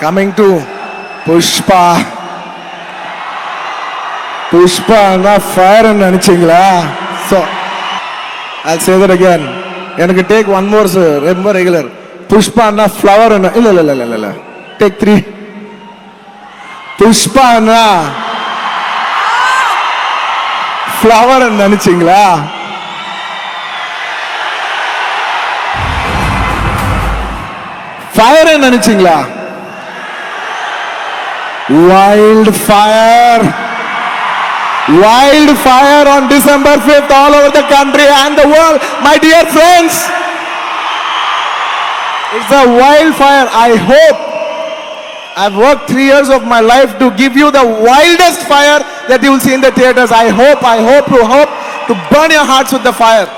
Coming to Pushpa. Pushpa fire and நினைச்சீங்களா? So I'll say that again. எனக்கு take one more ரொம்ப regular. Pushpa flower இல்ல. Take 3. Pushpa flower நினைச்சீங்களா? Fire நினைச்சீங்களா? Wildfire on December 5th all over the country and the world, my dear friends. It's a wildfire. I hope I've worked 3 years of my life to give you the wildest fire that you will see in the theaters. I hope to burn your hearts with the fire.